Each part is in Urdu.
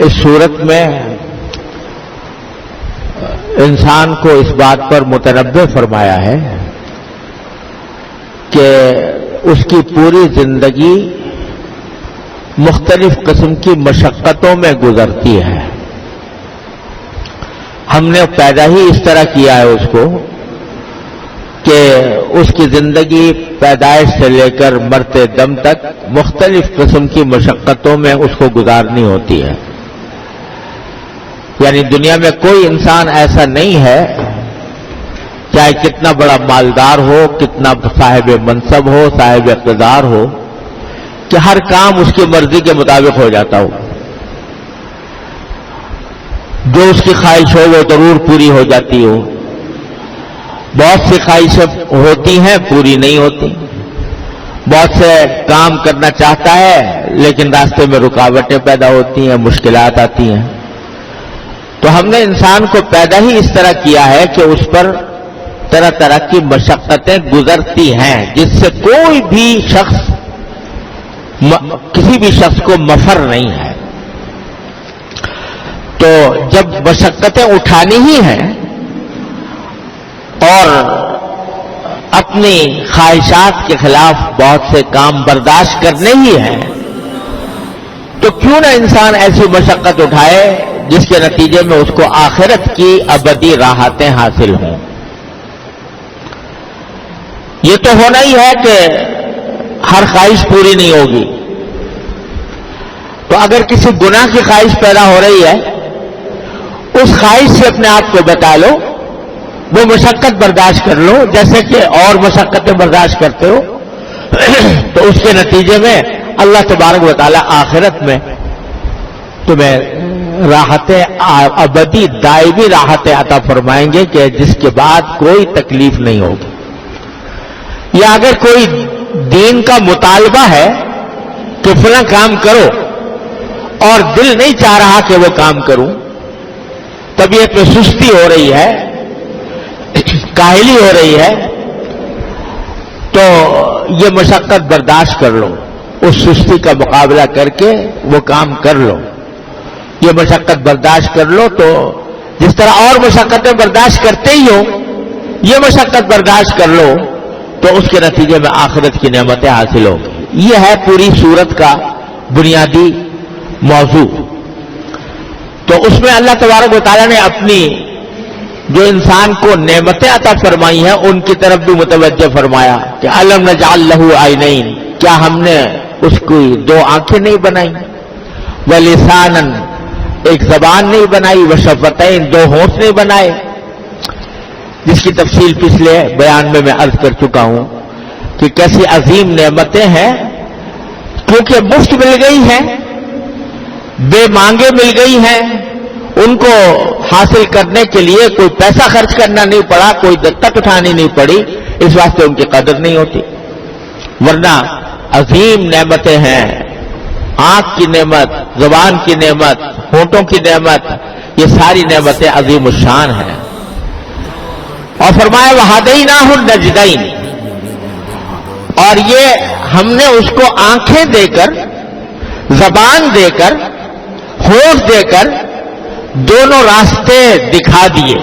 اس صورت میں انسان کو اس بات پر متنبہ فرمایا ہے کہ اس کی پوری زندگی مختلف قسم کی مشقتوں میں گزرتی ہے. ہم نے پیدا ہی اس طرح کیا ہے اس کو کہ اس کی زندگی پیدائش سے لے کر مرتے دم تک مختلف قسم کی مشقتوں میں اس کو گزارنی ہوتی ہے. یعنی دنیا میں کوئی انسان ایسا نہیں ہے، چاہے کتنا بڑا مالدار ہو، کتنا صاحب منصب ہو، صاحب اقتدار ہو، کہ ہر کام اس کی مرضی کے مطابق ہو جاتا ہو. جو اس کی خواہش ہو وہ ضرور پوری ہو جاتی ہو. بہت سی خواہشیں ہوتی ہیں پوری نہیں ہوتی. بہت سے کام کرنا چاہتا ہے لیکن راستے میں رکاوٹیں پیدا ہوتی ہیں، مشکلات آتی ہیں. تو ہم نے انسان کو پیدا ہی اس طرح کیا ہے کہ اس پر طرح طرح کی مشقتیں گزرتی ہیں، جس سے کوئی بھی شخص کسی بھی شخص کو مفر نہیں ہے. تو جب مشقتیں اٹھانی ہی ہیں اور اپنی خواہشات کے خلاف بہت سے کام برداشت کرنے ہی ہیں، تو کیوں نہ انسان ایسی مشقت اٹھائے جس کے نتیجے میں اس کو آخرت کی ابدی راحتیں حاصل ہوں. یہ تو ہونا ہی ہے کہ ہر خواہش پوری نہیں ہوگی. تو اگر کسی گناہ کی خواہش پیدا ہو رہی ہے، اس خواہش سے اپنے آپ کو بتا لو، وہ مشقت برداشت کر لو جیسے کہ اور مشقتیں برداشت کرتے ہو. تو اس کے نتیجے میں اللہ تبارک و تعالی آخرت میں تمہیں راحتیں ابدی دائمی راحتیں عطا فرمائیں گے کہ جس کے بعد کوئی تکلیف نہیں ہوگی. یا اگر کوئی دین کا مطالبہ ہے کہ فلاں کام کرو اور دل نہیں چاہ رہا کہ وہ کام کروں، طبیعت میں سستی ہو رہی ہے، کاہلی ہو رہی ہے، تو یہ مشقت برداشت کر لو. اس سستی کا مقابلہ کر کے وہ کام کر لو. یہ مشقت برداشت کر لو تو جس طرح اور مشقتیں برداشت کرتے ہی ہو، یہ مشقت برداشت کر لو تو اس کے نتیجے میں آخرت کی نعمتیں حاصل ہوں. یہ ہے پوری سورت کا بنیادی موضوع. تو اس میں اللہ تبارک و تعالیٰ نے اپنی جو انسان کو نعمتیں عطا فرمائی ہیں ان کی طرف بھی متوجہ فرمایا کہ الم نجعل لہ عینین، کیا ہم نے اس کی دو آنکھیں نہیں بنائی، ولسانا، ایک زبان نہیں بنائی، وشفتین، دو ہونٹ نہیں بنائے، جس کی تفصیل پچھلے بیان میں عرض کر چکا ہوں کہ کیسی عظیم نعمتیں ہیں، کیونکہ مفت مل گئی ہیں، بے مانگے مل گئی ہیں. ان کو حاصل کرنے کے لیے کوئی پیسہ خرچ کرنا نہیں پڑا، کوئی دستک اٹھانی نہیں پڑی، اس واسطے ان کی قدر نہیں ہوتی. ورنہ عظیم نعمتیں ہیں، آنکھ کی نعمت، زبان کی نعمت، ہونٹوں کی نعمت، یہ ساری نعمتیں عظیم الشان ہیں. اور فرمایا وَهَدَيْنَاهُ النَّجْدَيْنِ، اور یہ ہم نے اس کو آنکھیں دے کر، زبان دے کر، ہونٹ دے کر دونوں راستے دکھا دیے.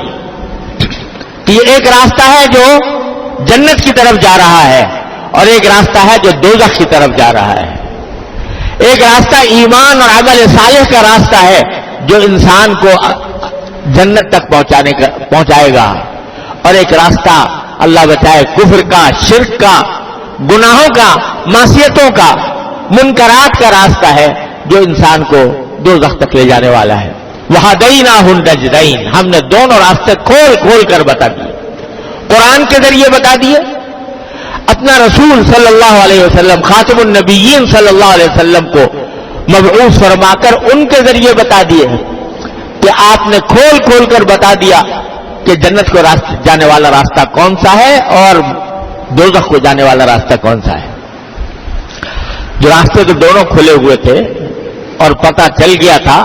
کہ یہ ایک راستہ ہے جو جنت کی طرف جا رہا ہے اور ایک راستہ ہے جو دوزخ کی طرف جا رہا ہے. ایک راستہ ایمان اور عمل صالح کا راستہ ہے جو انسان کو جنت تک پہنچائے گا، اور ایک راستہ اللہ بچائے کفر کا، شرک کا، گناہوں کا، معصیتوں کا، منکرات کا راستہ ہے جو انسان کو دوزخ تک لے جانے والا ہے. وَهَدَيْنَاهُ النَّجْدَيْنِ، ہم نے دونوں راستے کھول کھول کر بتا دیے، قرآن کے ذریعے بتا دیے، اپنا رسول صلی اللہ علیہ وسلم، خاتم النبیین صلی اللہ علیہ وسلم کو مبعوث فرما کر ان کے ذریعے بتا دیے کہ آپ نے کھول کھول کر بتا دیا کہ جنت کو جانے والا راستہ کون سا ہے اور دوزخ کو جانے والا راستہ کون سا ہے. جو راستے تو دونوں کھلے ہوئے تھے اور پتہ چل گیا تھا،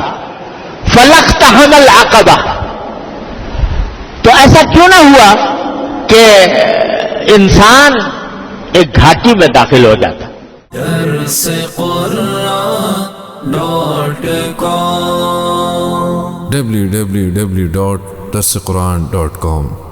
فَلَقْتَحَمَ الْعَقَبَةَ، تو ایسا کیوں نہ ہوا کہ انسان ایک گھاٹی میں داخل ہو جاتا. درس قرآن.com www.darsequran.com